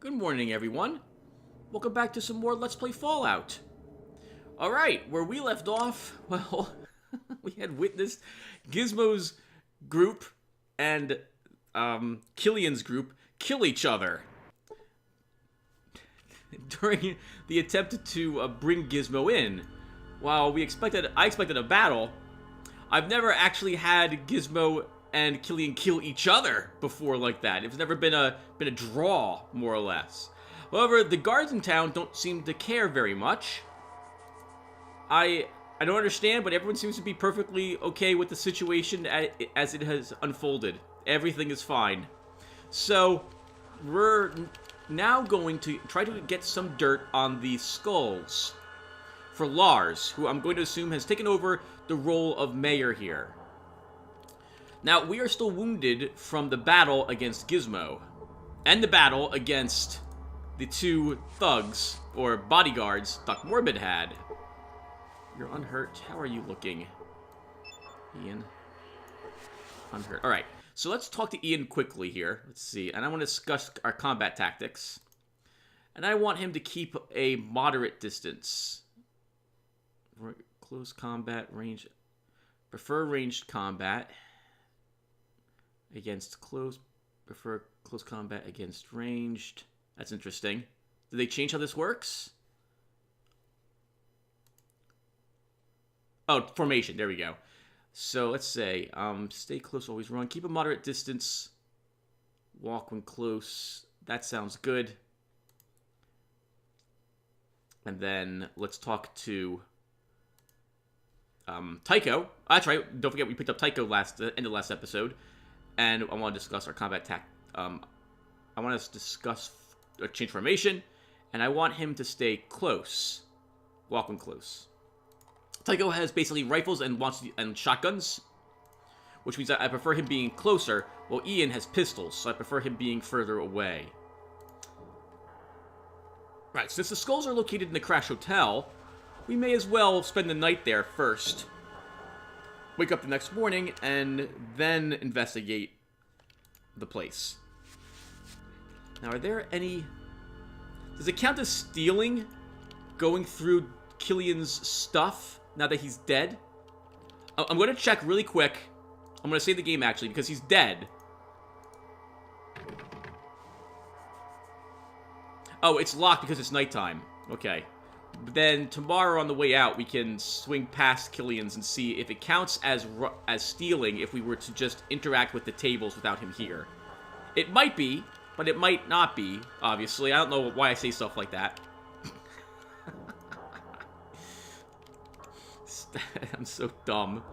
Good morning, everyone. Welcome back to some more Let's Play Fallout. Alright, where we left off, well, we had witnessed Gizmo's group and Killian's group kill each other during the attempt to bring Gizmo in. While I expected a battle, I've never actually had Gizmo and Killian kill each other before like that. It's never been a draw, more or less. However, the guards in town don't seem to care very much. I don't understand, but everyone seems to be perfectly okay with the situation as it has unfolded. Everything is fine. So, we're now going to try to get some dirt on the skulls for Lars, who I'm going to assume has taken over the role of mayor here. Now, we are still wounded from the battle against Gizmo, and the battle against the two thugs, or bodyguards, Doc Morbid had. You're unhurt. How are you looking, Ian? Unhurt. Alright, so let's talk to Ian quickly here. Let's see, and I want to discuss our combat tactics. And I want him to keep a moderate distance. Close combat, range. Prefer ranged combat. Prefer close combat against ranged. That's interesting. Did they change how this works? Oh, formation. There we go. So let's say, stay close, always run. Keep a moderate distance. Walk when close. That sounds good. And then let's talk to Tycho. That's right. Don't forget we picked up Tycho end of last episode. And I want to discuss our combat I want us to discuss change formation, and I want him to stay close. Walk when close. Tycho has basically rifles and shotguns, which means I prefer him being closer, while Ian has pistols, so I prefer him being further away. Right, since the skulls are located in the Crash Hotel, we may as well spend the night there first. Wake up the next morning, and then investigate the place. Now, are there any... Does it count as stealing? Going through Killian's stuff now that he's dead? I'm going to check really quick. I'm going to save the game, actually, because he's dead. Oh, it's locked because it's nighttime. Okay. But then tomorrow on the way out, we can swing past Killian's and see if it counts as stealing if we were to just interact with the tables without him here. It might be, but it might not be, obviously. I don't know why I say stuff like that. I'm so dumb.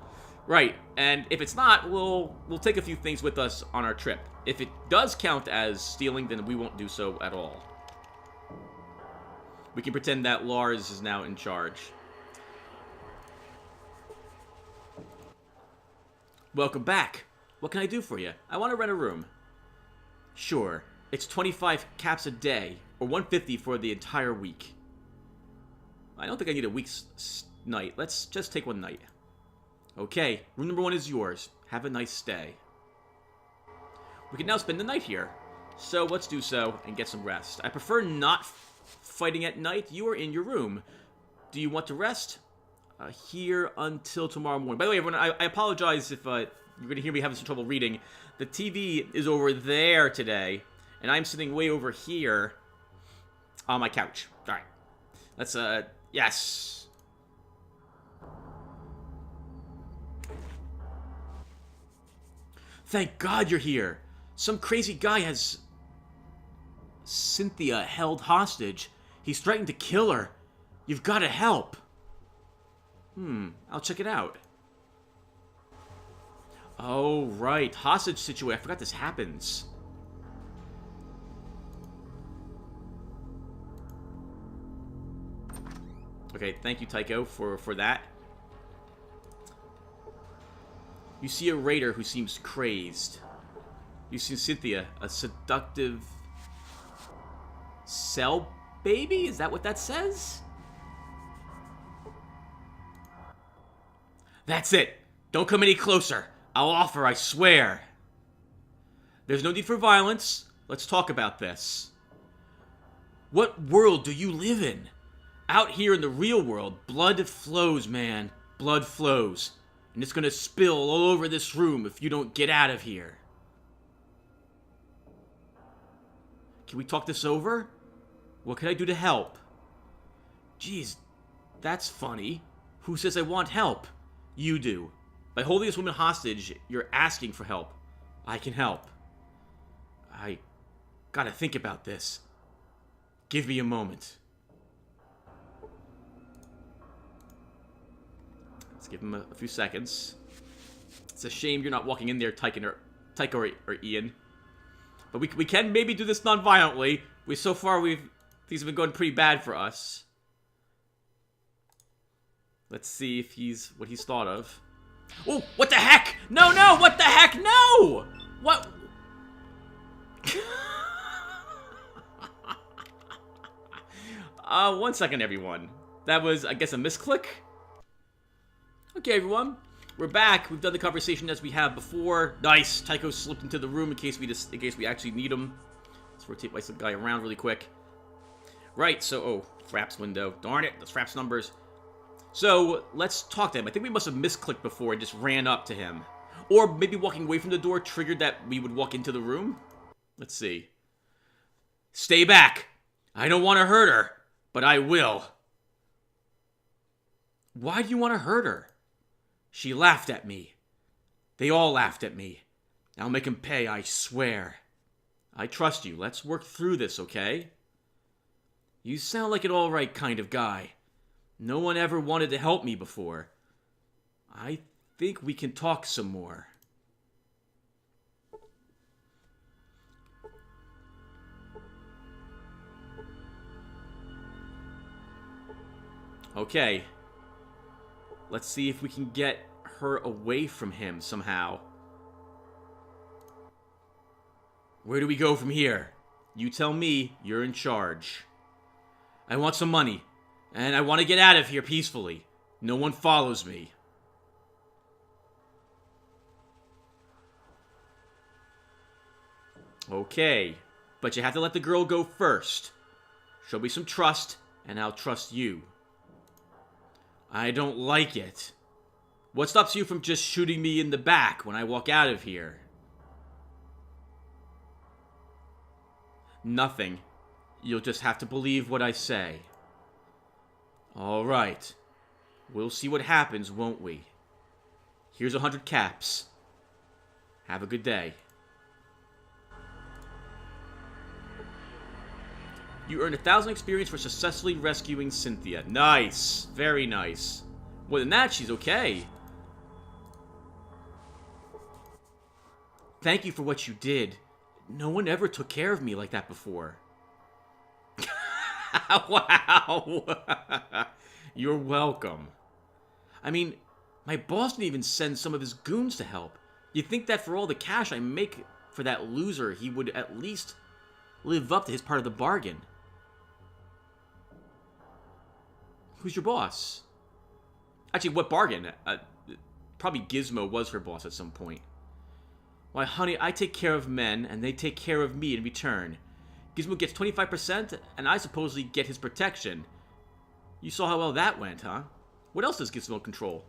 Right, and if it's not, we'll take a few things with us on our trip. If it does count as stealing, then we won't do so at all. We can pretend that Lars is now in charge. Welcome back. What can I do for you? I want to rent a room. Sure. It's 25 caps a day, or 150 for the entire week. I don't think I need a week's night. Let's just take one night. Okay, room number 1 is yours. Have a nice stay. We can now spend the night here. So let's do so and get some rest. I prefer not fighting at night. You are in your room. Do you want to rest? Here until tomorrow morning. By the way, everyone, I apologize if you're going to hear me having some trouble reading. The TV is over there today, and I'm sitting way over here on my couch. All right. Let's, yes. Thank God you're here. Some crazy guy has Cynthia held hostage. He's threatened to kill her. You've got to help. I'll check it out. Oh, right. Hostage situation. I forgot this happens. Okay, thank you, Tycho, for that. You see a raider who seems crazed. You see Cynthia, a seductive cell baby? Is that what that says? That's it. Don't come any closer. I'll offer, I swear. There's no need for violence. Let's talk about this. What world do you live in? Out here in the real world, blood flows, man. Blood flows. And it's gonna spill all over this room if you don't get out of here. Can we talk this over? What can I do to help? Jeez, that's funny. Who says I want help? You do. By holding this woman hostage, you're asking for help. I can help. I gotta think about this. Give me a moment. Let's give him a few seconds. It's a shame you're not walking in there, Tycho or Ian. But we can maybe do this non-violently. So far, things have been going pretty bad for us. Let's see if what he's thought of. Oh, what the heck? No, what the heck? No! What? 1 second, everyone. That was, I guess, a misclick. Okay, everyone. We're back. We've done the conversation as we have before. Nice. Tycho slipped into the room in case we actually need him. Let's rotate my guy around really quick. Right, so, Fraps window. Darn it, those Fraps numbers. So, let's talk to him. I think we must have misclicked before and just ran up to him. Or maybe walking away from the door triggered that we would walk into the room. Let's see. Stay back. I don't want to hurt her, but I will. Why do you want to hurt her? She laughed at me. They all laughed at me. I'll make him pay, I swear. I trust you. Let's work through this, okay? You sound like an alright kind of guy. No one ever wanted to help me before. I think we can talk some more. Okay. Let's see if we can get her away from him somehow. Where do we go from here? You tell me. You're in charge. I want some money. And I want to get out of here peacefully. No one follows me. Okay. But you have to let the girl go first. Show me some trust, and I'll trust you. I don't like it. What stops you from just shooting me in the back when I walk out of here? Nothing. You'll just have to believe what I say. All right. We'll see what happens, won't we? Here's 100 caps. Have a good day. You earned 1,000 experience for successfully rescuing Cynthia. Nice. Very nice. More than that, she's okay. Thank you for what you did. No one ever took care of me like that before. Wow. You're welcome. I mean, my boss didn't even send some of his goons to help. You'd think that for all the cash I make for that loser, he would at least live up to his part of the bargain. Who's your boss? Actually, what bargain? Probably Gizmo was her boss at some point. Why, honey, I take care of men, and they take care of me in return. Gizmo gets 25%, and I supposedly get his protection. You saw how well that went, huh? What else does Gizmo control?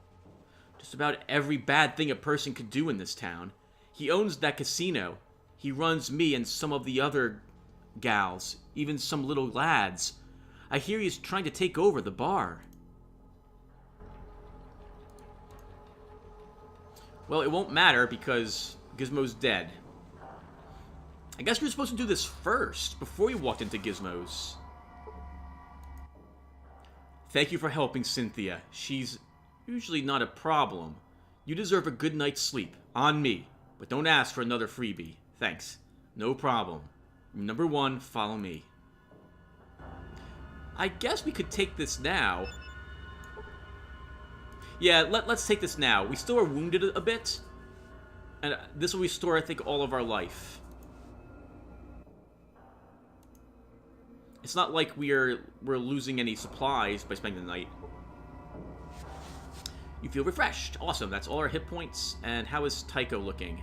Just about every bad thing a person could do in this town. He owns that casino. He runs me and some of the other gals, even some little lads. I hear he's trying to take over the bar. Well, it won't matter because Gizmo's dead. I guess we were supposed to do this first, before we walked into Gizmo's. Thank you for helping Cynthia. She's usually not a problem. You deserve a good night's sleep. On me. But don't ask for another freebie. Thanks. No problem. Number 1, follow me. I guess we could take this now. Yeah, let's take this now. We still are wounded a bit. And this will restore, I think, all of our life. It's not like we're losing any supplies by spending the night. You feel refreshed. Awesome. That's all our hit points. And how is Tycho looking?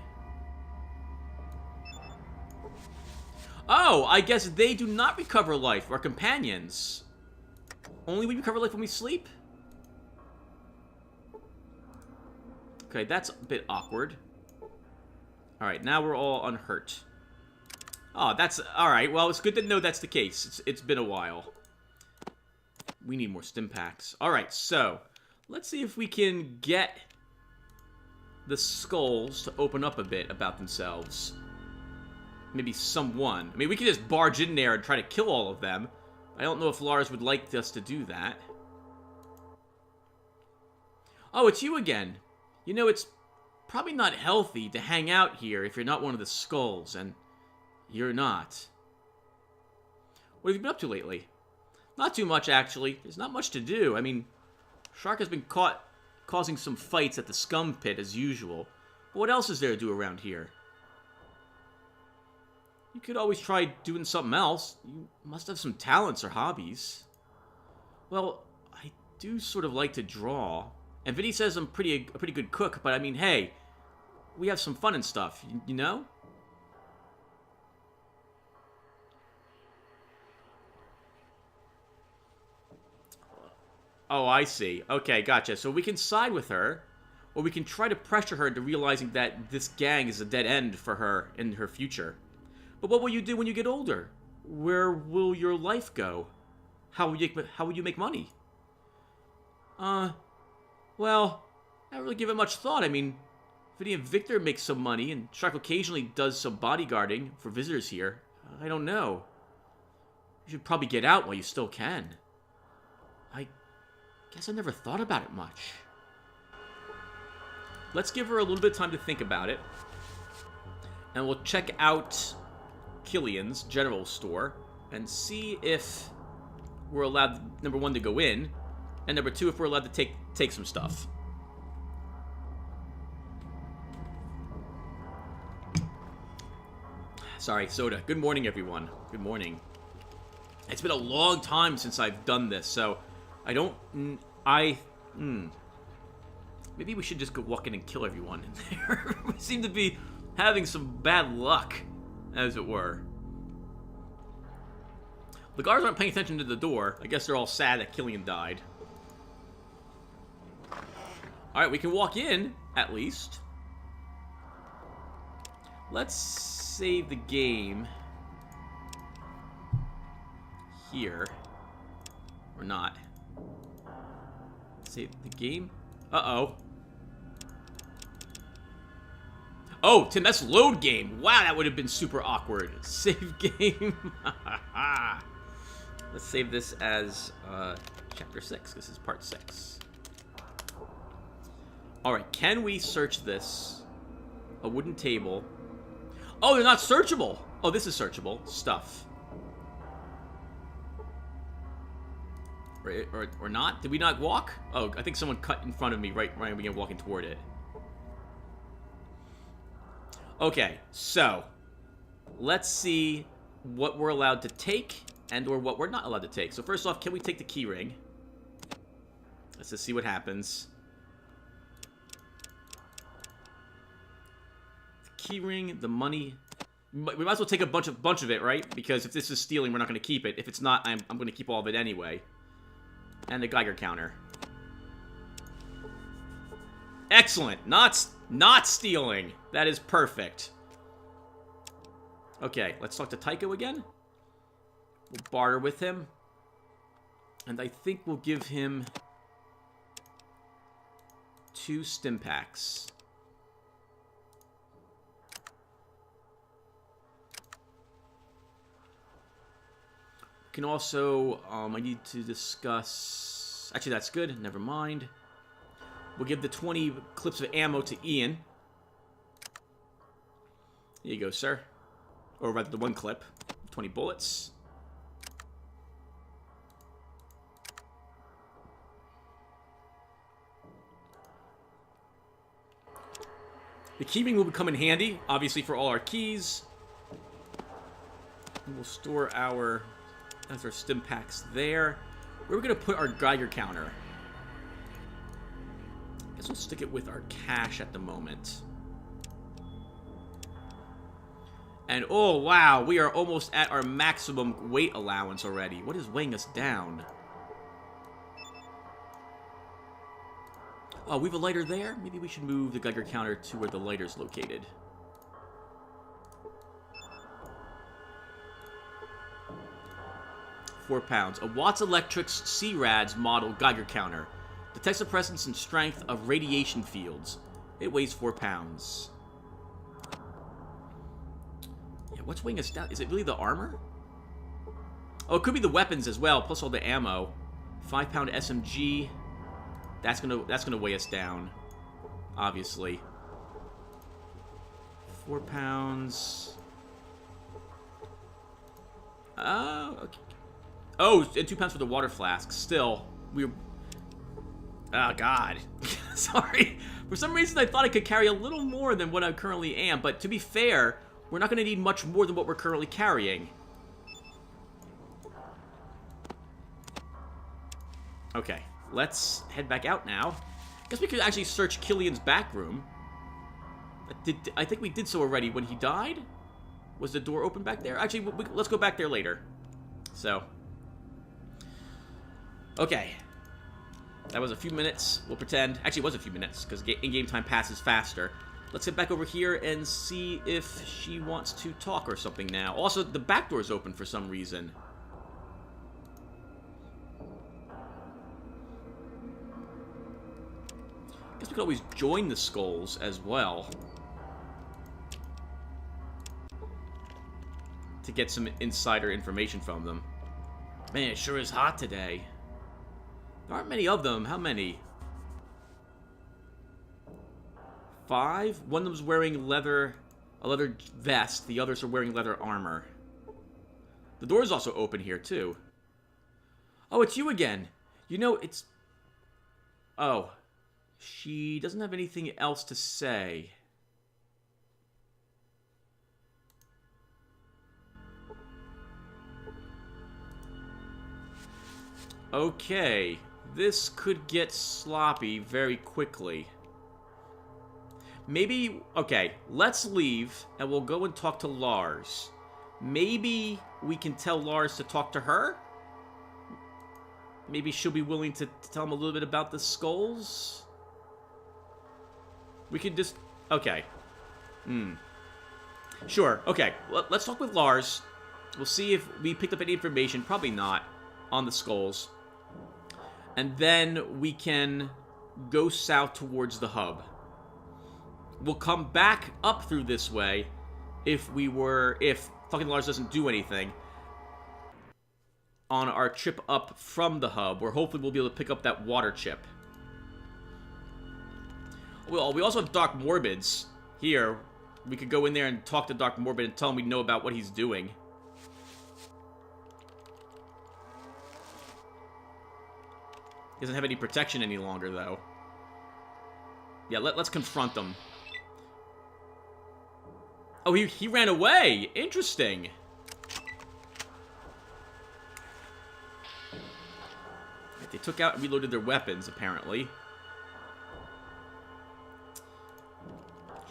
Oh, I guess they do not recover life. Our companions. Only we recover life when we sleep? Okay, that's a bit awkward. Alright, now we're all unhurt. Oh, that's... Alright, well, it's good to know that's the case. It's been a while. We need more stim packs. Alright, so... Let's see if we can get the skulls to open up a bit about themselves. Maybe someone. I mean, we could just barge in there and try to kill all of them. I don't know if Lars would like us to do that. Oh, it's you again. You know, it's probably not healthy to hang out here if you're not one of the skulls, and you're not. What have you been up to lately? Not too much, actually. There's not much to do. I mean, Shark has been caught causing some fights at the scum pit as usual. But what else is there to do around here? You could always try doing something else. You must have some talents or hobbies. Well, I do sort of like to draw. And Vinny says I'm a pretty good cook, but I mean, hey, we have some fun and stuff, you know? Oh, I see. Okay, gotcha. So we can side with her, or we can try to pressure her into realizing that this gang is a dead end for her in her future. But what will you do when you get older? Where will your life go? How will you make money? Well, I don't really give it much thought. I mean, Vinny and Victor make some money, and Shark occasionally does some bodyguarding for visitors here. I don't know. You should probably get out while you still can. I guess I never thought about it much. Let's give her a little bit of time to think about it. And we'll check out Killian's general store and see if we're allowed, number one, to go in, and number two, if we're allowed to take some stuff. Sorry, soda. Good morning, everyone. Good morning. It's been a long time since I've done this, so I don't... Maybe we should just go walk in and kill everyone in there. We seem to be having some bad luck, as it were. The guards aren't paying attention to the door. I guess they're all sad that Killian died. Alright, we can walk in, at least. Let's save the game here. Or not. Save the game. Uh-oh. Oh, Tim, that's load game. Wow, that would have been super awkward. Save game. Let's save this as chapter 6. This is part 6. Alright, can we search this? A wooden table. Oh, they're not searchable. Oh, this is searchable. Stuff. Or not? Did we not walk? Oh, I think someone cut in front of me right when we began walking toward it. Okay, so let's see what we're allowed to take and or what we're not allowed to take. So first off, can we take the key ring? Let's just see what happens. The key ring, the money. We might as well take a bunch of it, right? Because if this is stealing, we're not going to keep it. If it's not, I'm going to keep all of it anyway. And the Geiger counter. Excellent. Not stealing. That is perfect. Okay, let's talk to Tycho again. We'll barter with him. And I think we'll give him 2 stim packs. We can also, I need to discuss... Actually, that's good. Never mind. We'll give the 20 clips of ammo to Ian. Here you go, sir. Or rather, the 1 clip. 20 bullets. The keyring will come in handy, obviously, for all our keys. And we'll store our stim packs there. Where are we going to put our Geiger counter? I guess we'll stick it with our cash at the moment. And oh wow, we are almost at our maximum weight allowance already. What is weighing us down? Oh, we have a lighter there? Maybe we should move the Geiger counter to where the lighter's located. £4. A Watts Electric's C-Rad's model Geiger counter. Detects the presence and strength of radiation fields. It weighs 4 pounds. Yeah, what's weighing us down? Is it really the armor? Oh, it could be the weapons as well, plus all the ammo. 5-pound SMG. That's gonna weigh us down, obviously. 4 pounds. Okay. Oh, and 2 pounds for the water flask. Still, we're... Oh, God. Sorry. For some reason, I thought I could carry a little more than what I currently am. But to be fair, we're not going to need much more than what we're currently carrying. Okay. Let's head back out now. Guess we could actually search Killian's back room. I think we did so already when he died. Was the door open back there? Actually, let's go back there later. So. Okay. That was a few minutes. We'll pretend. Actually, it was a few minutes, because in-game time passes faster. Let's get back over here and see if she wants to talk or something now. Also, the back door's open for some reason. Guess we could always join the skulls as well. To get some insider information from them. Man, it sure is hot today. There aren't many of them. How many? 5? One of them's wearing a leather vest. The others are wearing leather armor. The door is also open here, too. Oh, it's you again. You know, it's... Oh. She doesn't have anything else to say. Okay. This could get sloppy very quickly. Maybe... Okay, let's leave, and we'll go and talk to Lars. Maybe we can tell Lars to talk to her? Maybe she'll be willing to tell him a little bit about the skulls? We could just... Okay. Sure, okay. Let's talk with Lars. We'll see if we picked up any information. Probably not. On the skulls. And then we can go south towards the hub. We'll come back up through this way if fucking Lars doesn't do anything on our trip up from the hub, where hopefully we'll be able to pick up that water chip. Well, we also have Doc Morbid's here. We could go in there and talk to Doc Morbid and tell him we know about what he's doing. He doesn't have any protection any longer, though. Yeah, let's confront them. Oh, he ran away! Interesting! They took out and reloaded their weapons, apparently.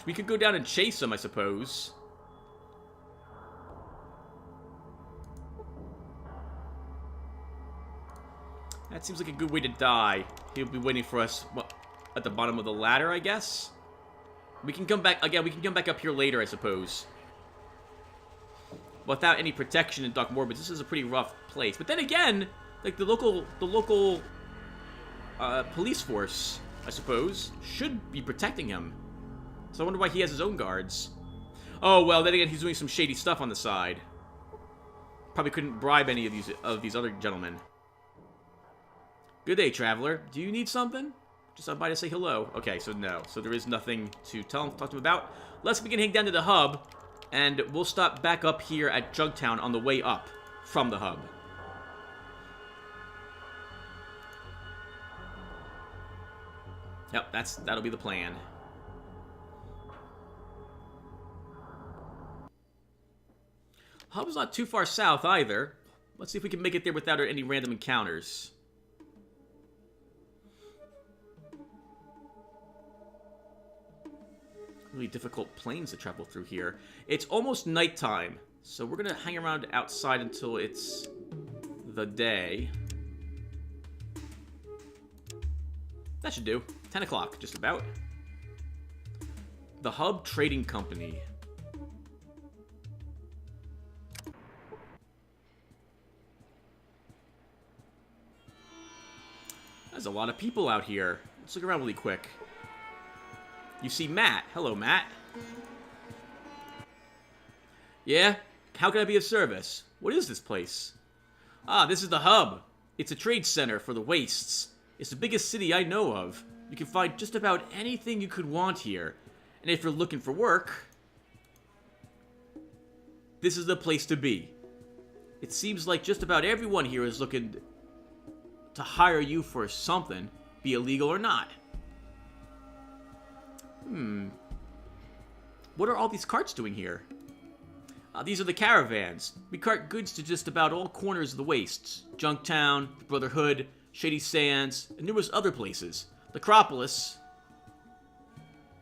We could go down and chase them, I suppose. That seems like a good way to die. He'll be waiting for us, well, at the bottom of the ladder, I guess? We can come back, again, we can come back up here later, I suppose. Without any protection in Doc Morbid, this is a pretty rough place. But then again, like, the local police force, I suppose, should be protecting him. So I wonder why he has his own guards. Oh, well, then again, he's doing some shady stuff on the side. Probably couldn't bribe any of these other gentlemen. Good day, traveler. Do you need something? Just stopped by to say hello. Okay, so no. So there is nothing to talk to him about. Let's begin heading down to the hub, and we'll stop back up here at Jugtown on the way up from the hub. Yep, that'll be the plan. Hub's not too far south either. Let's see if we can make it there without any random encounters. really difficult plains to travel through here. It's almost nighttime, so we're gonna hang around outside until it's the day. That should do. 10 o'clock, just about. The Hub Trading Company. There's a lot of people out here. Let's look around really quick. You see Matt. Hello, Matt. Yeah? How can I be of service? What is this place? Ah, this is the Hub. It's a trade center for the wastes. It's the biggest city I know of. You can find just about anything you could want here. And if you're looking for work, this is the place to be. It seems like just about everyone here is looking to hire you for something, be illegal or not. What are all these carts doing here? These are the caravans. We cart goods to just about all corners of the wastes. Junktown, the Brotherhood, Shady Sands, and numerous other places. The Acropolis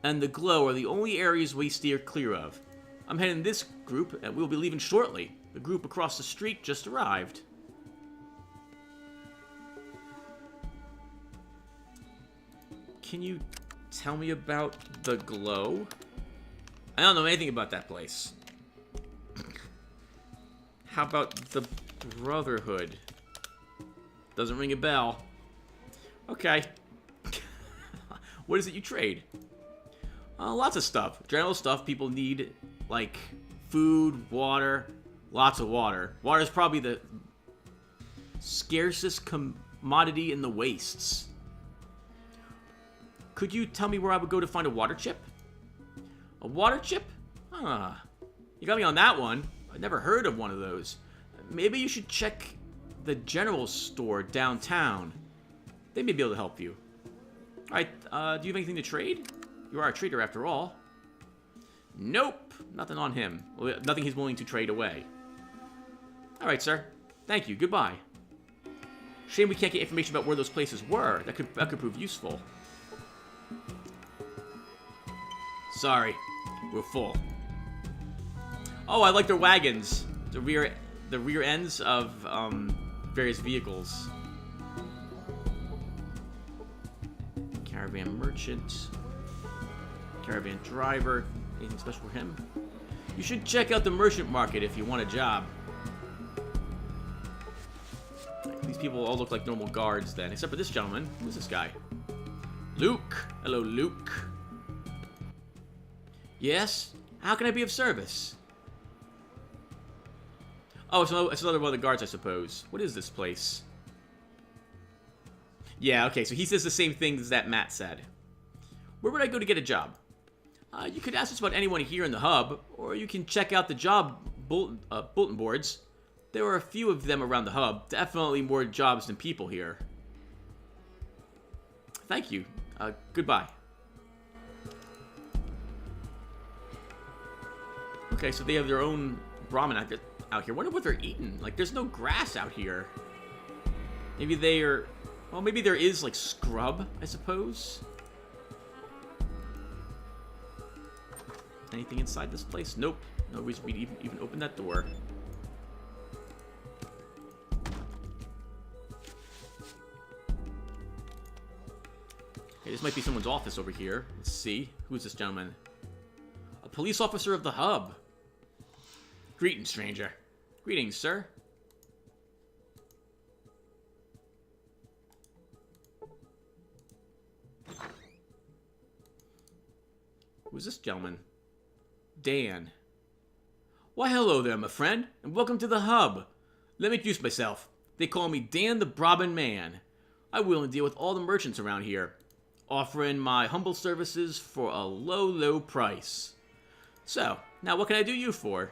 and the Glow are the only areas we steer clear of. I'm heading this group, and we'll be leaving shortly. The group across the street just arrived. Can you tell me about the Glow? I don't know anything about that place. How about the Brotherhood? Doesn't ring a bell. Okay. What is it you trade? Lots of stuff. General stuff people need, like food, water, lots of water. Water is probably the scarcest commodity in the wastes. Could you tell me where I would go to find a water chip? A water chip? Huh. You got me on that one. I've never heard of one of those. Maybe you should check the general store downtown. They may be able to help you. Alright, do you have anything to trade? You are a trader after all. Nope. Nothing on him. Well, nothing he's willing to trade away. Alright, sir. Thank you. Goodbye. Shame we can't get information about where those places were. That could prove useful. Sorry. We're full. Oh, I like their wagons. The rear ends of various vehicles. Caravan merchant. Caravan driver. Anything special for him? You should check out the merchant market if you want a job. These people all look like normal guards then, except for this gentleman. Who's this guy? Luke. Hello, Luke. Yes? How can I be of service? Oh, it's another one of the guards, I suppose. What is this place? Yeah, okay, so he says the same things that Matt said. Where would I go to get a job? You could ask us about anyone here in the hub, or you can check out the job bulletin boards. There are a few of them around the hub. Definitely more jobs than people here. Thank you. Goodbye. Okay, so they have their own Brahmin out here. Wonder what they're eating. Like, there's no grass out here. Maybe they are... Well, maybe there is, like, scrub, I suppose. Anything inside this place? Nope. No reason we'd even open that door. Okay, this might be someone's office over here. Let's see. Who's this gentleman? A police officer of the hub. Greetings, stranger. Greetings, sir. Who's this gentleman? Dan. Why, hello there, my friend, and welcome to the hub. Let me introduce myself. They call me Dan the Brahmin Man. I will deal with all the merchants around here, offering my humble services for a low, low price. So, now what can I do you for?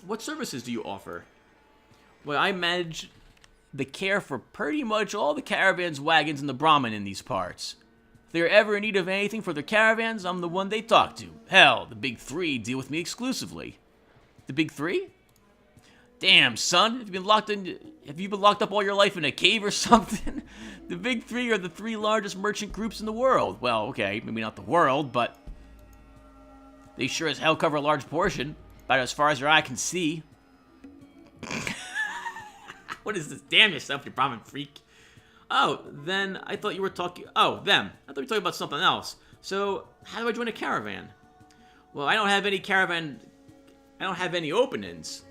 What services do you offer? Well, I manage the care for pretty much all the caravans, wagons, and the Brahmin in these parts. If they're ever in need of anything for their caravans, I'm the one they talk to. Hell, the big three deal with me exclusively. The big three? Damn, son, have you been locked up all your life in a cave or something? The big three are the three largest merchant groups in the world. Well, okay, maybe not the world, but they sure as hell cover a large portion, about as far as your eye can see. What is this? Damn yourself, you Brahmin freak. Oh, then I thought you were talking... Oh, them. I thought you were talking about something else. So, how do I join a caravan? Well, I don't have any openings.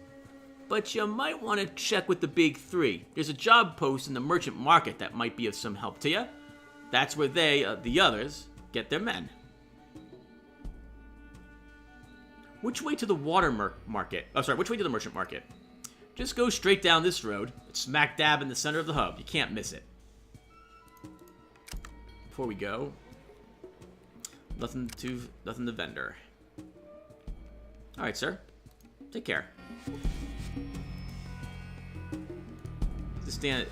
But you might want to check with the big three. There's a job post in the merchant market that might be of some help to you. That's where they, the others, get their men. Which way to the water market? Oh, sorry, which way to the merchant market? Just go straight down this road. It's smack dab in the center of the hub. You can't miss it. Before we go, nothing to vendor. All right, sir. Take care. Is this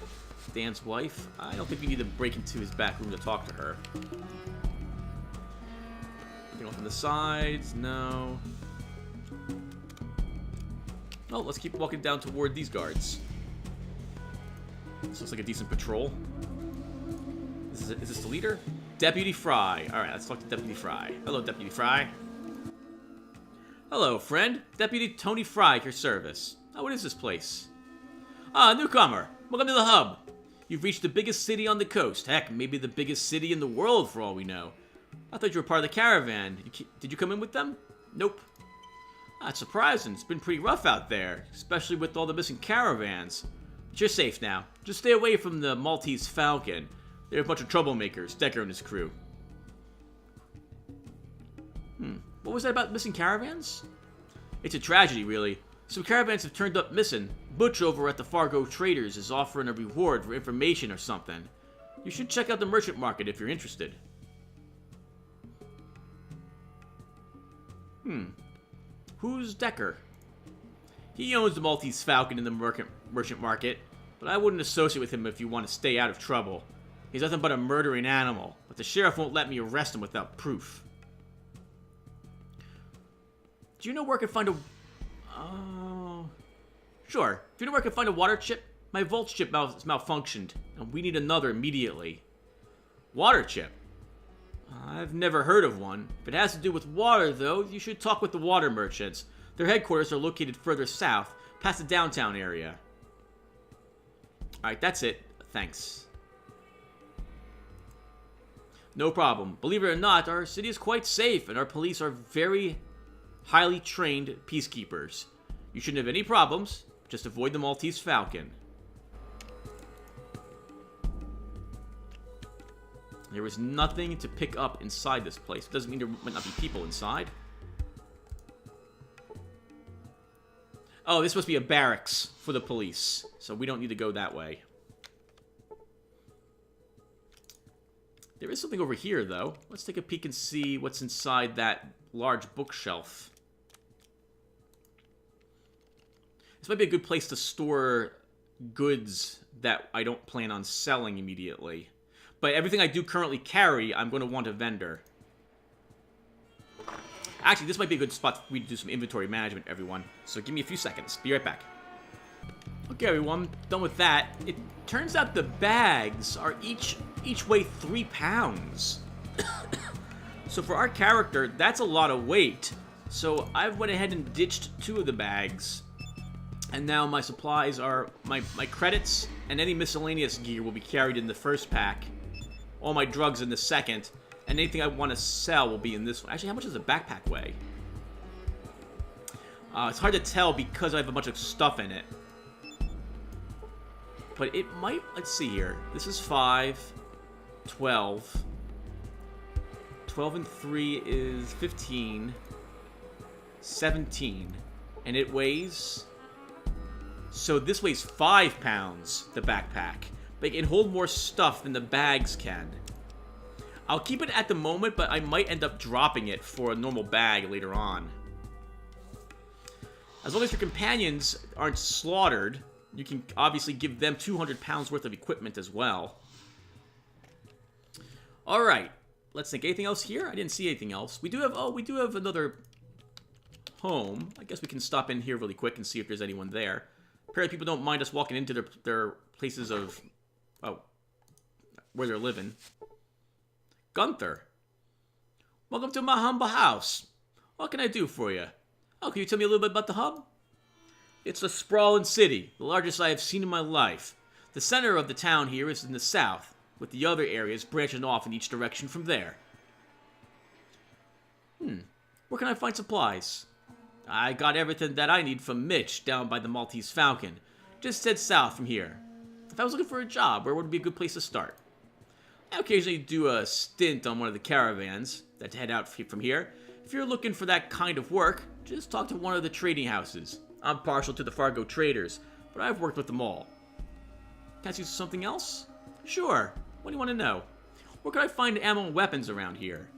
Dan's wife? I don't think we need to break into his back room to talk to her. Anything off on the sides? No. Oh, let's keep walking down toward these guards. This looks like a decent patrol. Is this the leader? Deputy Fry. Alright, let's talk to Deputy Fry. Hello, Deputy Fry. Hello, friend. Deputy Tony Fry at your service. Oh, what is this place? Ah, newcomer. Welcome to the hub. You've reached the biggest city on the coast. Heck, maybe the biggest city in the world for all we know. I thought you were part of the caravan. Did you come in with them? Nope. That's surprising. It's been pretty rough out there, especially with all the missing caravans. But you're safe now. Just stay away from the Maltese Falcon. They're a bunch of troublemakers, Decker and his crew. What was that about missing caravans? It's a tragedy, really. Some caravans have turned up missing. Butch over at the Fargo Traders is offering a reward for information or something. You should check out the merchant market if you're interested. Who's Decker? He owns the Maltese Falcon in the merchant market, but I wouldn't associate with him if you want to stay out of trouble. He's nothing but a murdering animal, but the sheriff won't let me arrest him without proof. Do you know where I can find a... Sure. Do you know where I can find a water chip? My vault chip malfunctioned, and we need another immediately. Water chip? I've never heard of one. If it has to do with water, though, you should talk with the water merchants. Their headquarters are located further south, past the downtown area. Alright, that's it. Thanks. No problem. Believe it or not, our city is quite safe, and our police are very highly trained peacekeepers. You shouldn't have any problems. Just avoid the Maltese Falcon. There was nothing to pick up inside this place. It doesn't mean there might not be people inside. Oh, this must be a barracks for the police. So we don't need to go that way. There is something over here, though. Let's take a peek and see what's inside that large bookshelf. This might be a good place to store goods that I don't plan on selling immediately. But everything I do currently carry, I'm going to want a vendor. Actually, this might be a good spot for me to do some inventory management, everyone. So give me a few seconds. Be right back. Okay, everyone. Done with that. It turns out the bags are each weigh 3 pounds. So for our character, that's a lot of weight. So I went ahead and ditched 2 of the bags. And now my supplies are... My credits and any miscellaneous gear will be carried in the first pack. All my drugs in the second. And anything I want to sell will be in this one. Actually, how much does a backpack weigh? It's hard to tell because I have a bunch of stuff in it. But it might... Let's see here. This is 5. 12. 12 and 3 is 15. 17. And it weighs... So this weighs 5 pounds, the backpack. But it can hold more stuff than the bags can. I'll keep it at the moment, but I might end up dropping it for a normal bag later on. As long as your companions aren't slaughtered, you can obviously give them 200 pounds worth of equipment as well. Alright, let's think. Anything else here? I didn't see anything else. We do have, we do have another home. I guess we can stop in here really quick and see if there's anyone there. Apparently people don't mind us walking into their places of, oh, where they're living. Gunther. Welcome to my humble house. What can I do for you? Oh, can you tell me a little bit about the hub? It's a sprawling city, the largest I have seen in my life. The center of the town here is in the south, with the other areas branching off in each direction from there. Where can I find supplies? I got everything that I need from Mitch down by the Maltese Falcon. Just head south from here. If I was looking for a job, where would be a good place to start? I occasionally do a stint on one of the caravans that head out from here. If you're looking for that kind of work, just talk to one of the trading houses. I'm partial to the Fargo traders, but I've worked with them all. Can I see something else? Sure. What do you want to know? Where can I find ammo and weapons around here?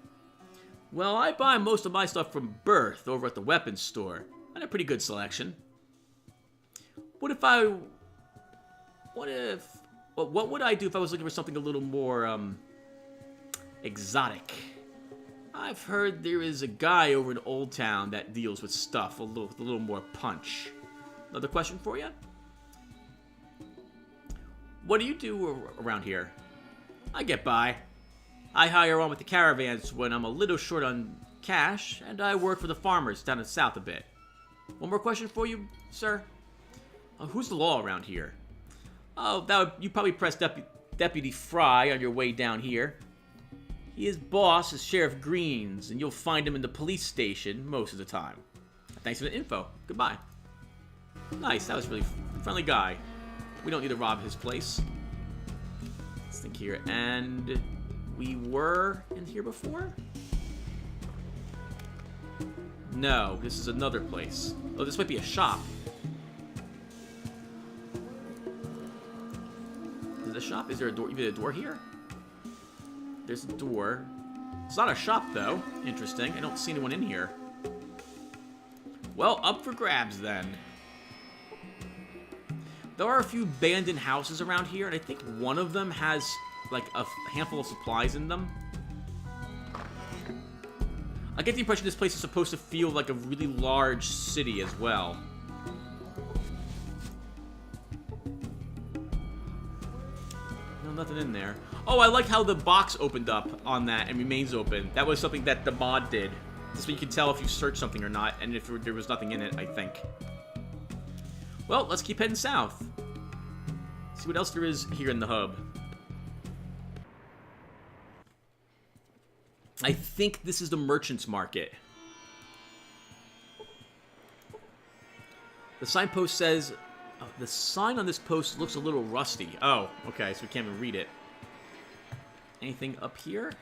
Well, I buy most of my stuff from Berth over at the weapons store. And a pretty good selection. What would I do if I was looking for something a little more, exotic? I've heard there is a guy over in Old Town that deals with stuff with a little more punch. Another question for you? What do you do around here? I get by. I hire on with the caravans when I'm a little short on cash, and I work for the farmers down in the south a bit. One more question for you, sir? Who's the law around here? Oh, you probably press Deputy Fry on your way down here. His boss is Sheriff Greens, and you'll find him in the police station most of the time. Thanks for the info. Goodbye. Nice, that was really friendly guy. We don't need to rob his place. Let's think here, and we were in here before? No, this is another place. Oh, this might be a shop. Is it a shop? Is there a door? Even a door here? There's a door. It's not a shop, though. Interesting. I don't see anyone in here. Well, up for grabs, then. There are a few abandoned houses around here, and I think one of them has, like, a handful of supplies in them. I get the impression this place is supposed to feel like a really large city as well. No, nothing in there. Oh, I like how the box opened up on that and remains open. That was something that the mod did. This way you can tell if you search something or not, and if there was nothing in it, I think. Well, let's keep heading south. See what else there is here in the hub. I think this is the merchant's market. The signpost says... Oh, the sign on this post looks a little rusty. Oh, okay, so we can't even read it. Anything up here?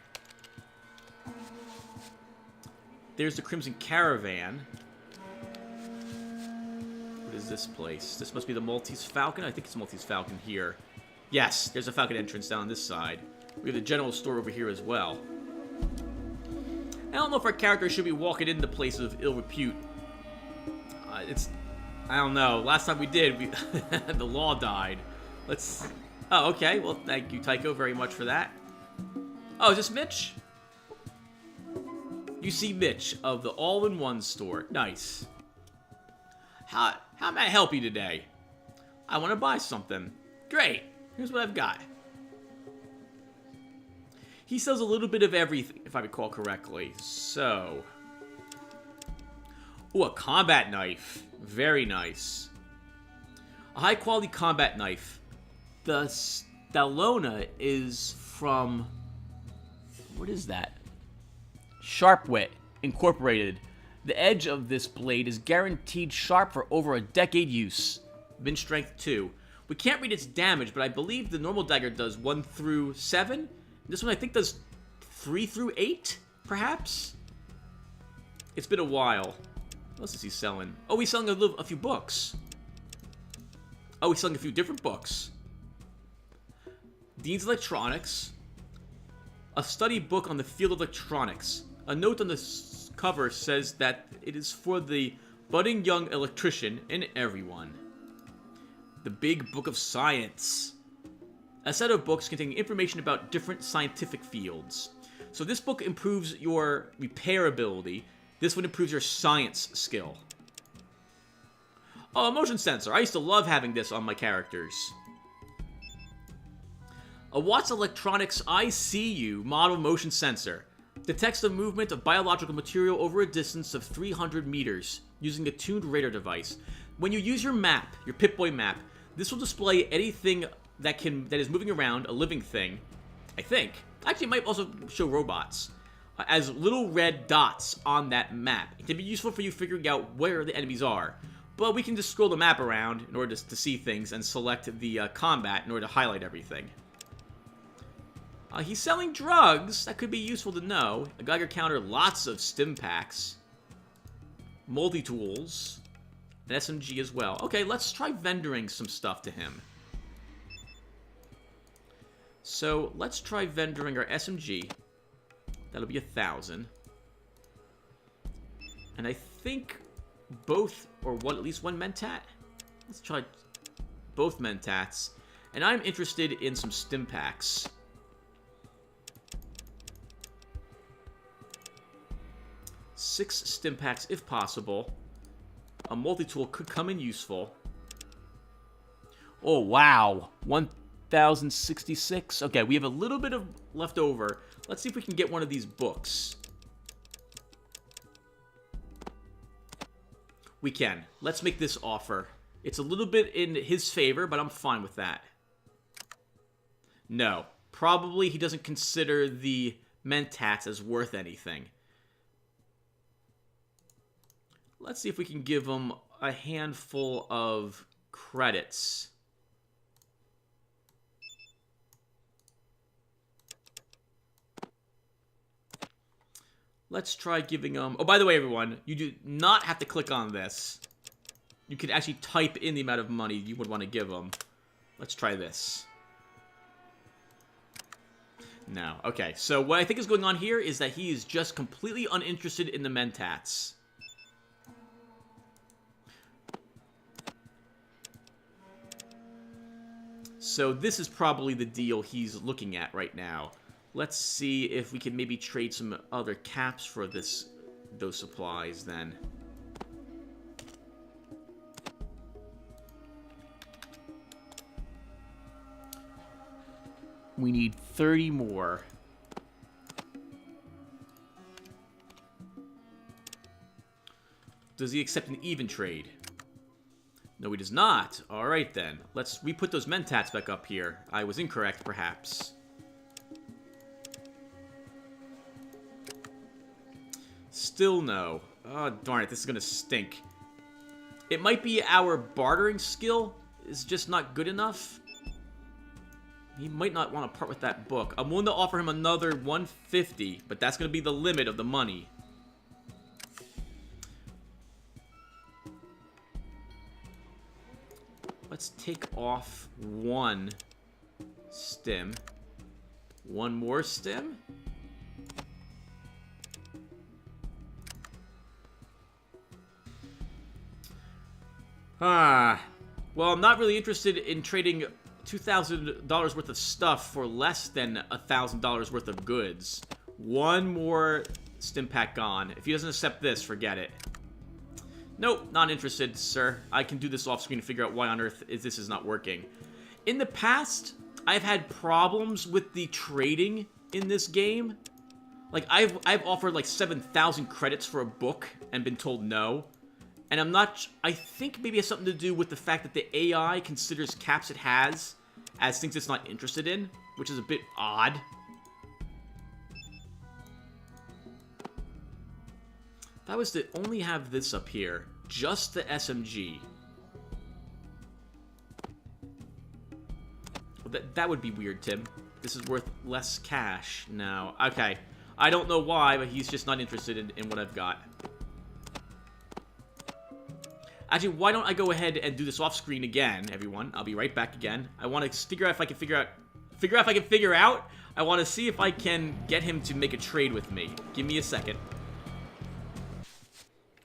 There's the Crimson Caravan. What is this place? This must be the Maltese Falcon? I think it's Maltese Falcon here. Yes, there's a Falcon entrance down this side. We have the general store over here as well. I don't know if our character should be walking into places of ill repute. I don't know. Last time we did, the law died. Oh, okay. Well, thank you, Tycho, very much for that. Oh, is this Mitch? You see Mitch of the All-in-One store. Nice. How may I help you today? I want to buy something. Great. Here's what I've got. He sells a little bit of everything, if I recall correctly. So... Ooh, a combat knife. Very nice. A high-quality combat knife. The Stallona is from... What is that? Sharpwit Incorporated. The edge of this blade is guaranteed sharp for over a decade use. Min strength 2. We can't read its damage, but I believe the normal dagger does 1 through 7. This one I think does 3 through 8, perhaps? It's been a while. What else is he selling? Oh, he's selling a few books. Oh, he's selling a few different books. Dean's Electronics. A study book on the field of electronics. A note on the cover says that it is for the budding young electrician and everyone. The Big Book of Science. A set of books containing information about different scientific fields. So this book improves your repair ability. This one improves your science skill. Oh, a motion sensor. I used to love having this on my characters. A Watts Electronics ICU model motion sensor. Detects the movement of biological material over a distance of 300 meters using a tuned radar device. When you use your map, your Pip-Boy map, this will display anything that is moving around, a living thing, I think. Actually, it might also show robots, as little red dots on that map. It can be useful for you figuring out where the enemies are. But we can just scroll the map around in order to see things and select the combat in order to highlight everything. He's selling drugs. That could be useful to know. A Geiger counter, lots of stim packs. Multi-tools. An SMG as well. Okay, let's try vendoring some stuff to him. So, let's try vendoring our SMG. That'll be 1,000. And I think both, or one, at least one mentat. Let's try both mentats. And I'm interested in some stim packs. 6 stim packs if possible. A multi-tool could come in useful. Oh, wow. 1,066. Okay, we have a little bit of left over. Let's see if we can get one of these books. We can. Let's make this offer. It's a little bit in his favor, but I'm fine with that. No. Probably he doesn't consider the mentats as worth anything. Let's see if we can give him a handful of credits. Let's try giving him... Oh, by the way, everyone, you do not have to click on this. You can actually type in the amount of money you would want to give him. Let's try this. No. Okay, so what I think is going on here is that he is just completely uninterested in the mentats. So this is probably the deal he's looking at right now. Let's see if we can maybe trade some other caps for those supplies then. We need 30 more. Does he accept an even trade? No, he does not. Alright then. Let's re-put those mentats back up here. I was incorrect, perhaps. Still no. Oh, darn it. This is gonna stink. It might be our bartering skill is just not good enough. He might not want to part with that book. I'm willing to offer him another 150, but that's going to be the limit of the money. Let's take off one stim. One more stim. Well, I'm not really interested in trading $2,000 worth of stuff for less than $1,000 worth of goods. One more stim pack gone. If he doesn't accept this, forget it. Nope, not interested, sir. I can do this off screen to figure out why on earth this is not working. In the past, I've had problems with the trading in this game. Like, I've offered like 7,000 credits for a book and been told no. And I'm not... I think maybe it has something to do with the fact that the AI considers caps it has as things it's not interested in, which is a bit odd. If I was to only have this up here, just the SMG, that would be weird, Tim. This is worth less cash now. Okay. I don't know why, but he's just not interested in what I've got. Actually, why don't I go ahead and do this off screen again, everyone? I'll be right back again. I want to figure out if I can figure out. I want to see if I can get him to make a trade with me. Give me a second.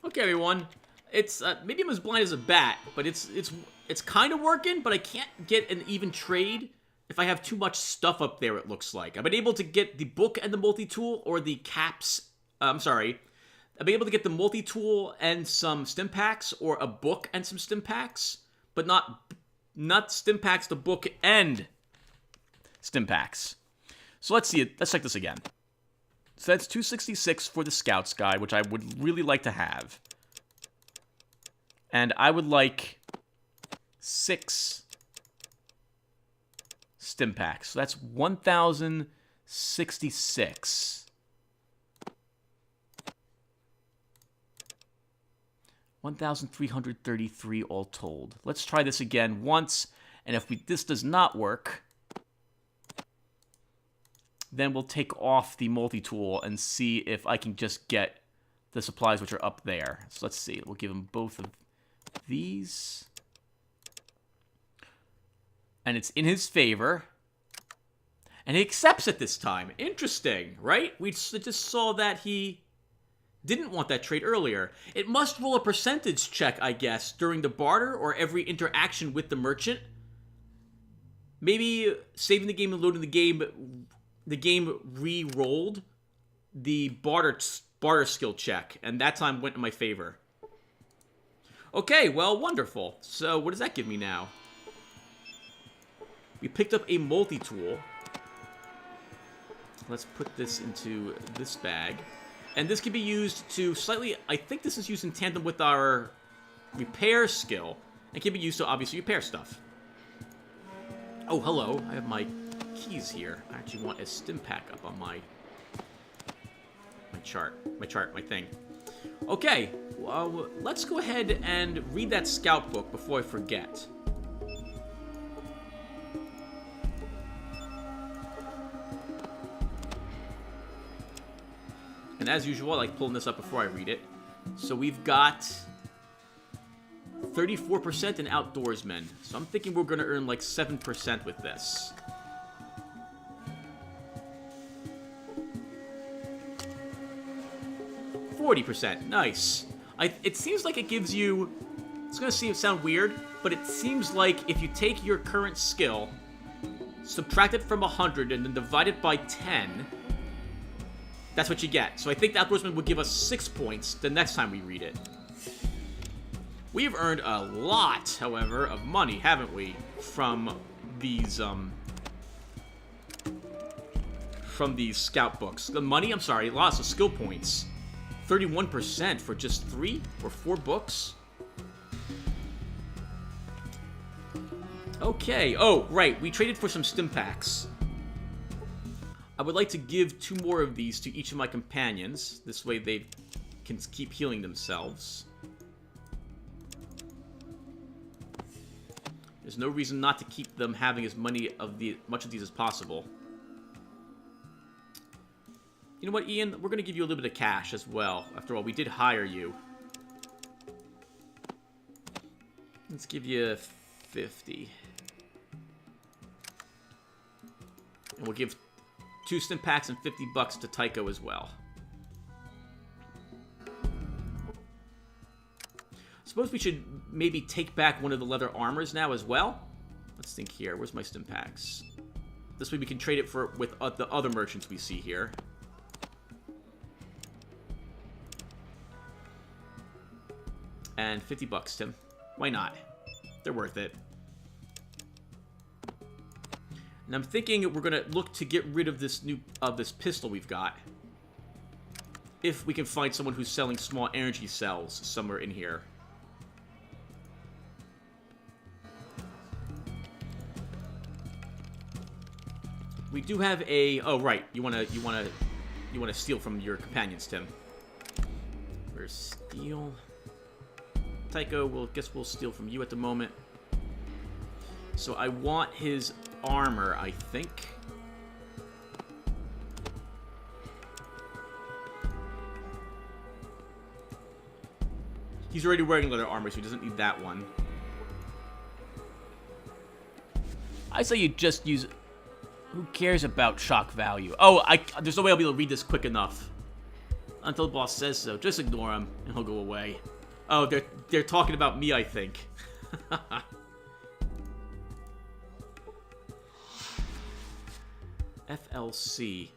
Okay, everyone. It's maybe I'm as blind as a bat, but it's kind of working, but I can't get an even trade if I have too much stuff up there, it looks like. I've been able to get the book and the multi-tool, or the caps. I'm sorry. I'll be able to get the multi-tool and some stim packs, or a book and some stim packs, but not stim packs, the book and stim packs. So let's see it. Let's check this again. So that's 266 for the Scouts Guide, which I would really like to have. And I would like 6 stim packs. So that's 1,066. 1,333 all told. Let's try this again once, and if this does not work, then we'll take off the multi-tool and see if I can just get the supplies which are up there. So let's see. We'll give him both of these. And it's in his favor. And he accepts it this time. Interesting, right? We just saw that he didn't want that trade earlier. It must roll a percentage check, I guess, during the barter or every interaction with the merchant. Maybe saving the game and loading the game re-rolled the barter skill check, and that time went in my favor. Okay, well, wonderful. So what does that give me now? We picked up a multi-tool. Let's put this into this bag. And this can be used to slightly... I think this is used in tandem with our repair skill. It can be used to obviously repair stuff. Oh, hello. I have my keys here. I actually want a stim pack up on my thing. Okay, well, let's go ahead and read that scout book before I forget. And as usual, I like pulling this up before I read it. So we've got 34% in outdoorsmen. So I'm thinking we're going to earn like 7% with this. %. Nice. It seems like it gives you... It's going to sound weird, but it seems like if you take your current skill, subtract it from 100, and then divide it by 10... That's what you get. So I think the outdoorsman would give us 6 points the next time we read it. We've earned a lot, however, of money, haven't we? From these scout books. The money, I'm sorry, lots of skill points. 31% for just 3 or 4 books. Okay. Oh, right. We traded for some stim packs. I would like to give 2 more of these to each of my companions. This way they can keep healing themselves. There's no reason not to keep them having as much of these as possible. You know what, Ian? We're going to give you a little bit of cash as well. After all, we did hire you. Let's give you 50. And we'll give 2 stim packs and $50 to Tycho as well. Suppose we should maybe take back one of the leather armors now as well. Let's think here. Where's my stim packs? This way we can trade it with the other merchants we see here. And $50, Tim. Why not? They're worth it. And I'm thinking we're gonna look to get rid of this this pistol we've got. If we can find someone who's selling small energy cells somewhere in here. We do have a... Oh, right. You wanna steal from your companions, Tim. Where's steal? Tycho, guess we'll steal from you at the moment. So I want his armor, I think. He's already wearing leather armor, so he doesn't need that one. I say you just use... Who cares about shock value? Oh, there's no way I'll be able to read this quick enough. Until the boss says so. Just ignore him, and he'll go away. Oh, they're talking about me, I think. FLC.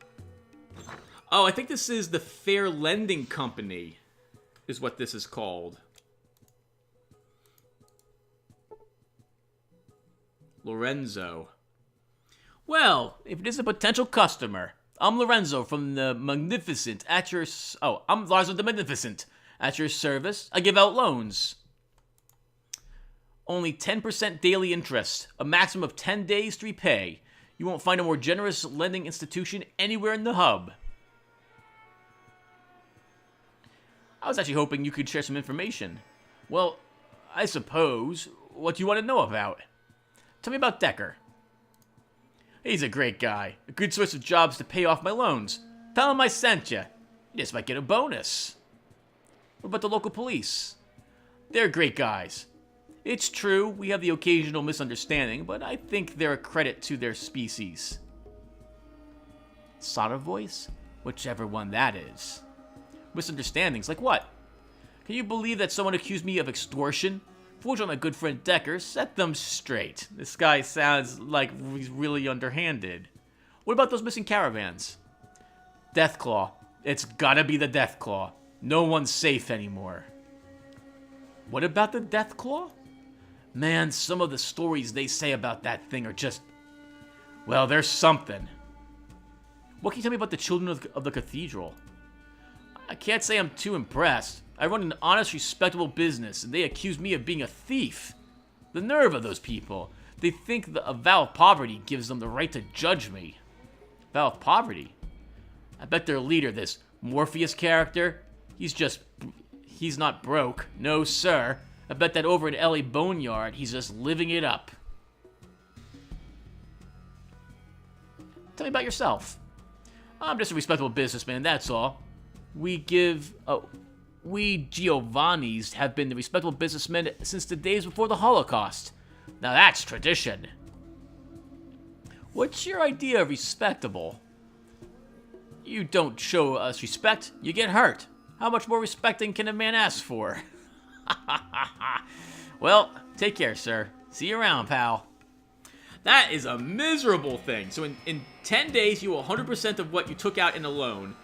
Oh, I think this is the Fair Lending Company. is what this is called. Lorenzo. Well, if it is a potential customer, I'm Lorenzo from the Magnificent at your... I'm Lars of the Magnificent. At your service, I give out loans. Only 10% daily interest, a maximum of 10 days to repay. You won't find a more generous lending institution anywhere in the hub. I was actually hoping you could share some information. Well, I suppose, what do you want to know about? Tell me about Decker. He's a great guy. A good source of jobs to pay off my loans. Tell him I sent you. You just might get a bonus. What about the local police? They're great guys. It's true, we have the occasional misunderstanding, but I think they're a credit to their species. Solder voice? Whichever one that is. Misunderstandings, like what? Can you believe that someone accused me of extortion? Fortunately, my good friend Decker set them straight. This guy sounds like he's really underhanded. What about those missing caravans? Deathclaw. It's gotta be the Deathclaw. No one's safe anymore. What about the Deathclaw? Man, some of the stories they say about that thing are just... well, there's something. What can you tell me about the children of the cathedral? I can't say I'm too impressed. I run an honest, respectable business, and they accuse me of being a thief. The nerve of those people. They think a vow of poverty gives them the right to judge me. Vow of poverty? I bet their leader, this Morpheus character, he's not broke. No, sir. I bet that over at LA Boneyard, he's just living it up. Tell me about yourself. I'm just a respectable businessman, that's all. We Giovannis have been the respectable businessmen since the days before the Holocaust. Now that's tradition. What's your idea of respectable? You don't show us respect, you get hurt. How much more respecting can a man ask for? Well, take care, sir. See you around, pal. That is a miserable thing. So in 10 days, you owe 100% of what you took out in a loan.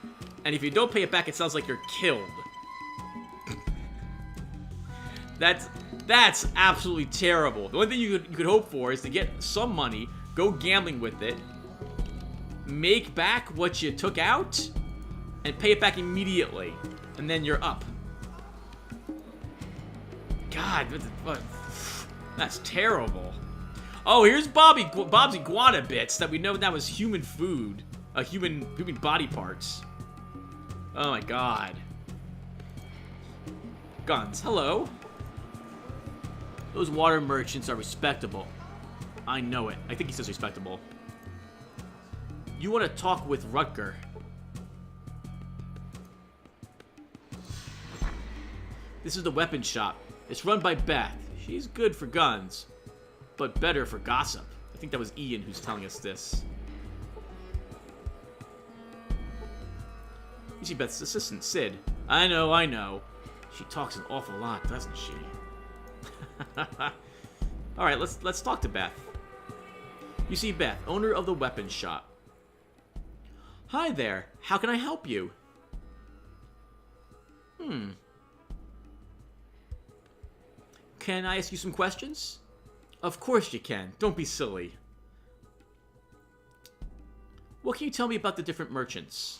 And if you don't pay it back, it sounds like you're killed. That's absolutely terrible. The only thing you could hope for is to get some money, go gambling with it, make back what you took out, and pay it back immediately. And then you're up. God, that's terrible. Oh, here's Bob's iguana bits that we know now is human food. Human body parts. Oh my god. Guns, hello. Those water merchants are respectable. I know it. I think he says respectable. You want to talk with Rutger. This is the weapon shop. It's run by Beth. She's good for guns, but better for gossip. I think that was Ian who's telling us this. You see Beth's assistant, Sid. I know. She talks an awful lot, doesn't she? Alright, let's talk to Beth. You see Beth, owner of the weapon shop. Hi there. How can I help you? Can I ask you some questions? Of course you can. Don't be silly. What can you tell me about the different merchants?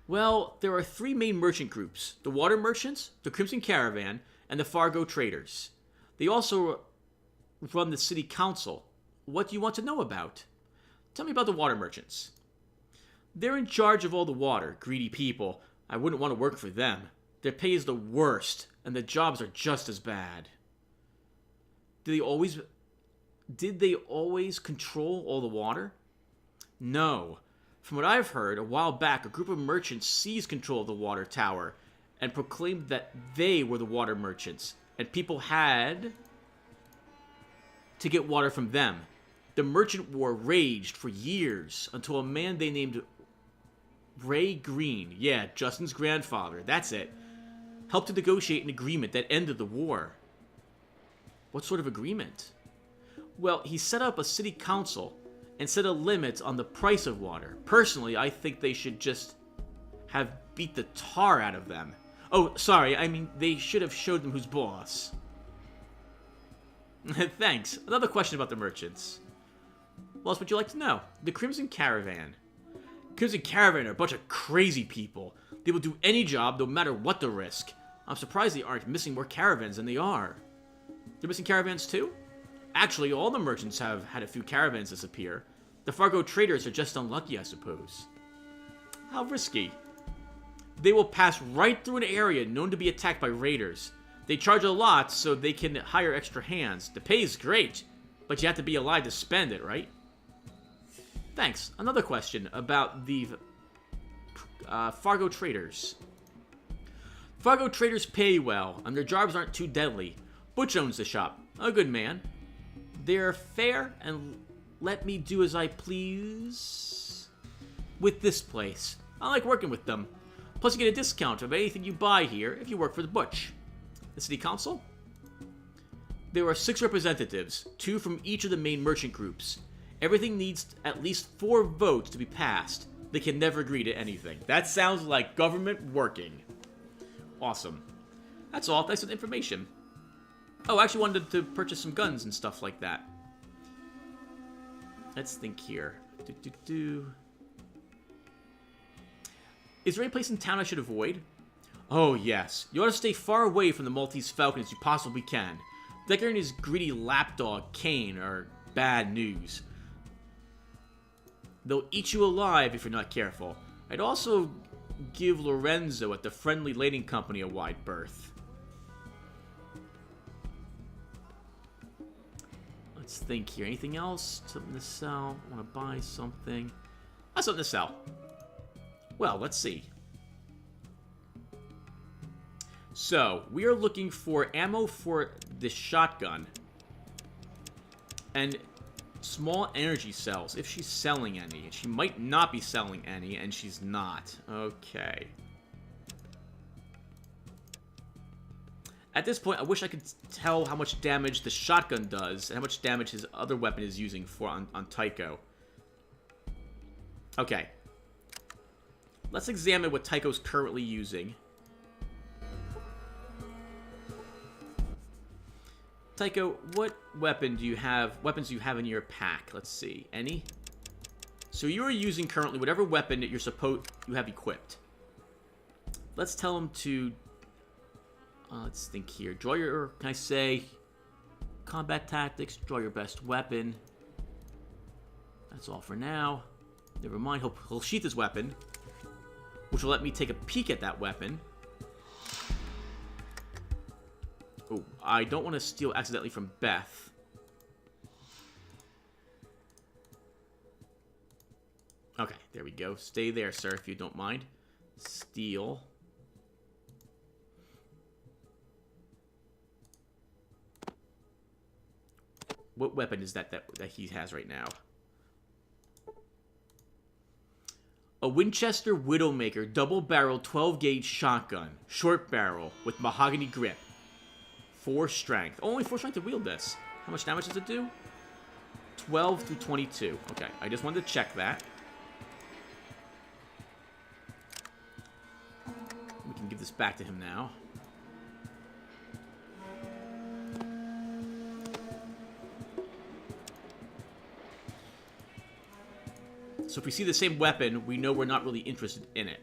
Well, there are 3 main merchant groups. The Water Merchants, the Crimson Caravan, and the Fargo Traders. They also run the City Council. What do you want to know about? Tell me about the Water Merchants. They're in charge of all the water. Greedy people. I wouldn't want to work for them. Their pay is the worst, and the jobs are just as bad. Did they always control all the water? No. From what I've heard, a while back, a group of merchants seized control of the water tower and proclaimed that they were the water merchants, and people had to get water from them. The merchant war raged for years until a man they named Ray Green, yeah, Justin's grandfather, that's it, helped to negotiate an agreement that ended the war. What sort of agreement? Well, he set up a city council and set a limit on the price of water. Personally, I think they should just have beat the tar out of them. Oh, sorry, I mean, they should have showed them who's boss. Thanks. Another question about the merchants. What else would you like to know? The Crimson Caravan. Crimson Caravan are a bunch of crazy people. They will do any job, no matter what the risk. I'm surprised they aren't missing more caravans than they are. They're missing caravans too? Actually, all the merchants have had a few caravans disappear. The Fargo traders are just unlucky, I suppose. How risky. They will pass right through an area known to be attacked by raiders. They charge a lot so they can hire extra hands. The pay is great, but you have to be alive to spend it, right? Thanks. Another question about the Fargo traders. Fargo traders pay well, and their jobs aren't too deadly. Butch owns the shop. A good man. They're fair and let me do as I please with this place. I like working with them. Plus you get a discount of anything you buy here if you work for the Butch. The city council? There are 6 representatives, 2 from each of the main merchant groups. Everything needs at least 4 votes to be passed. They can never agree to anything. That sounds like government working. Awesome. That's all. Thanks for the information. Oh, I actually wanted to purchase some guns and stuff like that. Let's think here. Is there any place in town I should avoid? Oh, yes. You ought to stay far away from the Maltese Falcon as you possibly can. Decker and his greedy lapdog, Kane, are bad news. They'll eat you alive if you're not careful. I'd also give Lorenzo at the Friendly Lading Company a wide berth. Let's think here. Anything else? Something to sell? Want to buy something? That's something to sell. Well, let's see. So, we are looking for ammo for this shotgun. And small energy cells, if she's selling any. And she might not be selling any, and she's not. Okay. At this point, I wish I could tell how much damage the shotgun does, and how much damage his other weapon is using for on Tycho. Okay. Let's examine what Tycho's currently using. Tycho, what weapons do you have in your pack? Let's see. Any? So you are using currently whatever weapon that you have equipped. Let's tell him to let's think here. Draw your, can I say, combat tactics, draw your best weapon. That's all for now. Never mind, he'll sheath his weapon, which will let me take a peek at that weapon. Oh, I don't want to steal accidentally from Beth. Okay, there we go. Stay there, sir, if you don't mind. Steal. What weapon is that he has right now? A Winchester Widowmaker double-barrel 12-gauge shotgun. Short barrel with mahogany grip. 4 strength. Only 4 strength to wield this. How much damage does it do? 12 through 22. Okay, I just wanted to check that. We can give this back to him now. So if we see the same weapon, we know we're not really interested in it.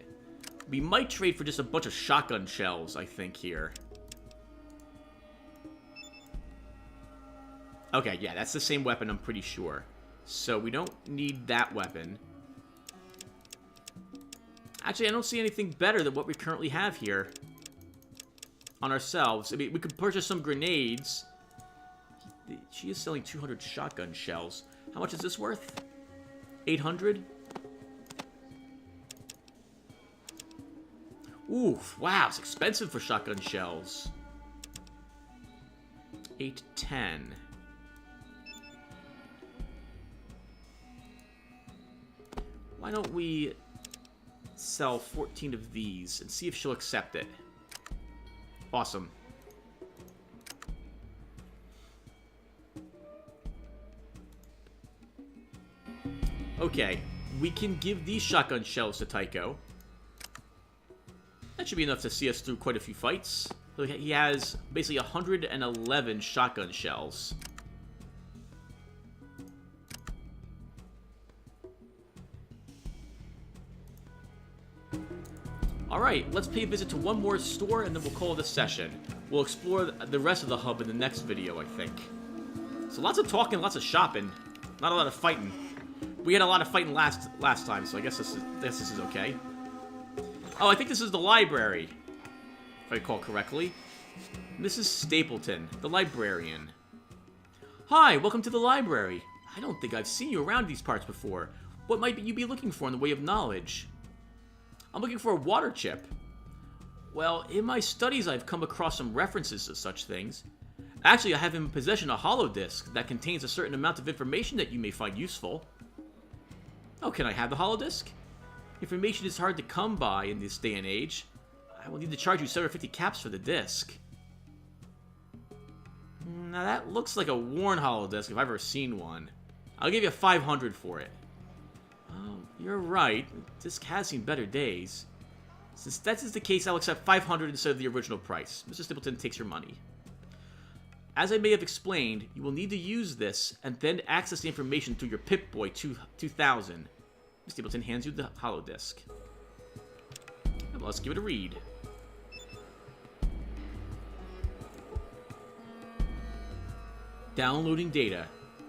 We might trade for just a bunch of shotgun shells, I think, here. Okay, yeah, that's the same weapon, I'm pretty sure. So we don't need that weapon. Actually, I don't see anything better than what we currently have here on ourselves. I mean, we could purchase some grenades. She is selling 200 shotgun shells. How much is this worth? 800? Oof, wow, it's expensive for shotgun shells. 810. Why don't we sell 14 of these and see if she'll accept it? Awesome. Okay, we can give these shotgun shells to Tycho. That should be enough to see us through quite a few fights. Look, he has basically 111 shotgun shells. Alright, let's pay a visit to one more store and then we'll call it a session. We'll explore the rest of the hub in the next video, I think. So lots of talking, lots of shopping. Not a lot of fighting. We had a lot of fighting last time, so I guess this is okay. Oh, I think this is the library, if I recall correctly. Mrs. Stapleton, the librarian. Hi, welcome to the library. I don't think I've seen you around these parts before. What might you be looking for in the way of knowledge? I'm looking for a water chip. Well, in my studies I've come across some references to such things. Actually, I have in possession a holodisk that contains a certain amount of information that you may find useful. Oh, can I have the holodisk? Information is hard to come by in this day and age. I will need to charge you 750 caps for the disc. Now that looks like a worn holodisk if I've ever seen one. I'll give you 500 for it. Oh, you're right. The disc has seen better days. Since that is the case, I'll accept 500 instead of the original price. Mr. Stapleton takes your money. As I may have explained, you will need to use this and then access the information through your Pip-Boy 2000. Mr. Stapleton hands you the holodisk. Well, let's give it a read. Downloading data.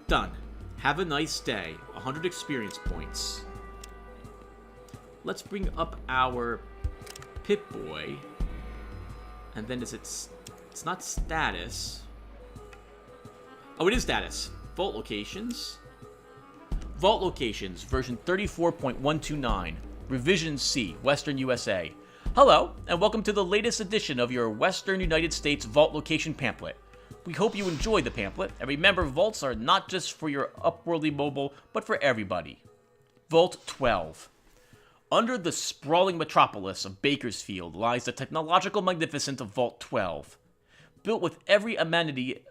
Done. Have a nice day. 100 experience points. Let's bring up our Pip-Boy. And then it's not status. Oh, it is status. Vault locations. Vault locations, version 34.129. Revision C, Western USA. Hello, and welcome to the latest edition of your Western United States Vault Location pamphlet. We hope you enjoy the pamphlet, and remember, vaults are not just for your upworldly mobile, but for everybody. Vault 12. Under the sprawling metropolis of Bakersfield lies the technological magnificence of Vault 12. Built with every amenity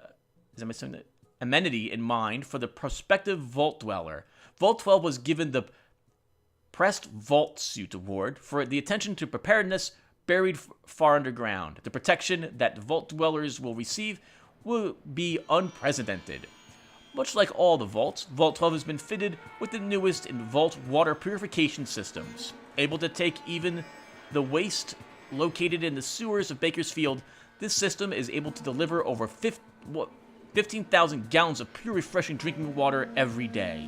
in mind for the prospective vault dweller, Vault 12 was given the Pressed Vault Suit Award for the attention to preparedness buried far underground. The protection that vault dwellers will receive will be unprecedented. Much like all the vaults, Vault 12 has been fitted with the newest in vault water purification systems. Able to take even the waste located in the sewers of Bakersfield, this system is able to deliver over 15,000 gallons of pure, refreshing drinking water every day.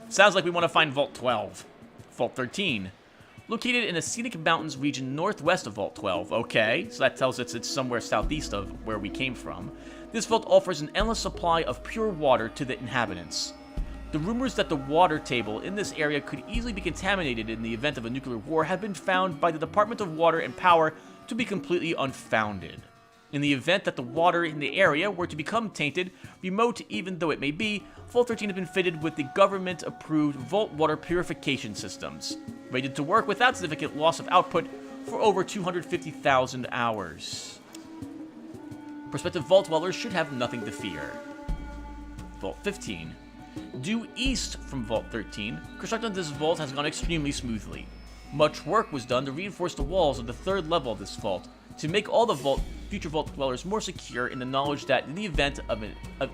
Sounds like we want to find Vault 12. Vault 13. Located in a scenic mountains region northwest of Vault 12. Okay, so that tells us it's somewhere southeast of where we came from. This vault offers an endless supply of pure water to the inhabitants. The rumors that the water table in this area could easily be contaminated in the event of a nuclear war have been found by the Department of Water and Power to be completely unfounded. In the event that the water in the area were to become tainted, remote even though it may be, Vault 13 has been fitted with the government-approved vault water purification systems, rated to work without significant loss of output for over 250,000 hours. Prospective vault dwellers should have nothing to fear. Vault 15. Due east from Vault 13, construction of this vault has gone extremely smoothly. Much work was done to reinforce the walls of the third level of this vault, to make all the future vault dwellers more secure in the knowledge that in the event of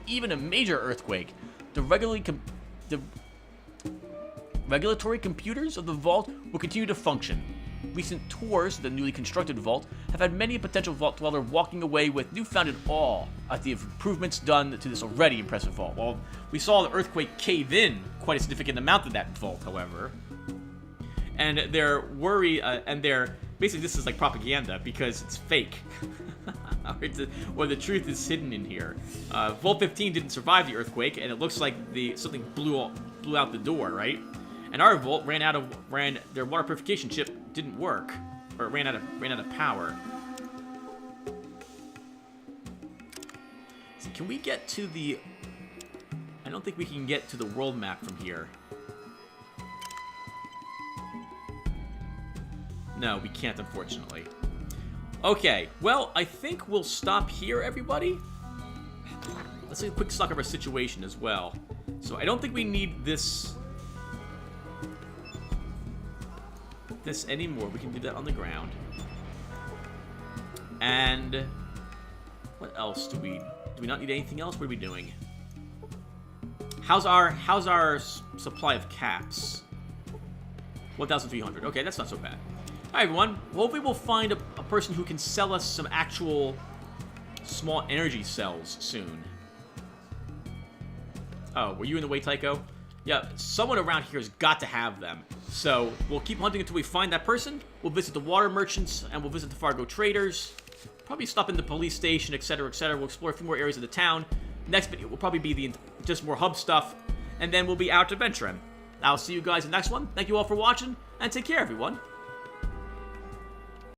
even a major earthquake, the regulatory computers of the vault will continue to function. Recent tours of the newly constructed vault have had many a potential vault dweller walking away with newfounded awe at the improvements done to this already impressive vault. Well, we saw the earthquake cave in quite a significant amount of that vault, however. And their worry, basically this is like propaganda because it's fake. Or the truth is hidden in here. Vault 15 didn't survive the earthquake, and it looks like something blew out the door, right? And our vault their water purification chip didn't work, or it ran out of power. So can we get to the? I don't think we can get to the world map from here. No, we can't, unfortunately. Okay, well, I think we'll stop here, everybody. Let's take a quick stock of our situation as well. So I don't think we need this anymore. We can do that on the ground. And what else do we not need anything else? What are we doing? How's our supply of caps? 1,300. Okay, that's not so bad. All right, everyone. Hopefully we'll find a person who can sell us some actual small energy cells soon. Oh, were you in the way, Tycho? Yeah, someone around here has got to have them. So we'll keep hunting until we find that person. We'll visit the water merchants, and we'll visit the Fargo traders. Probably stop in the police station, etc., etc. We'll explore a few more areas of the town. Next video will probably be just more hub stuff, and then we'll be out adventuring. I'll see you guys in the next one. Thank you all for watching, and take care, everyone.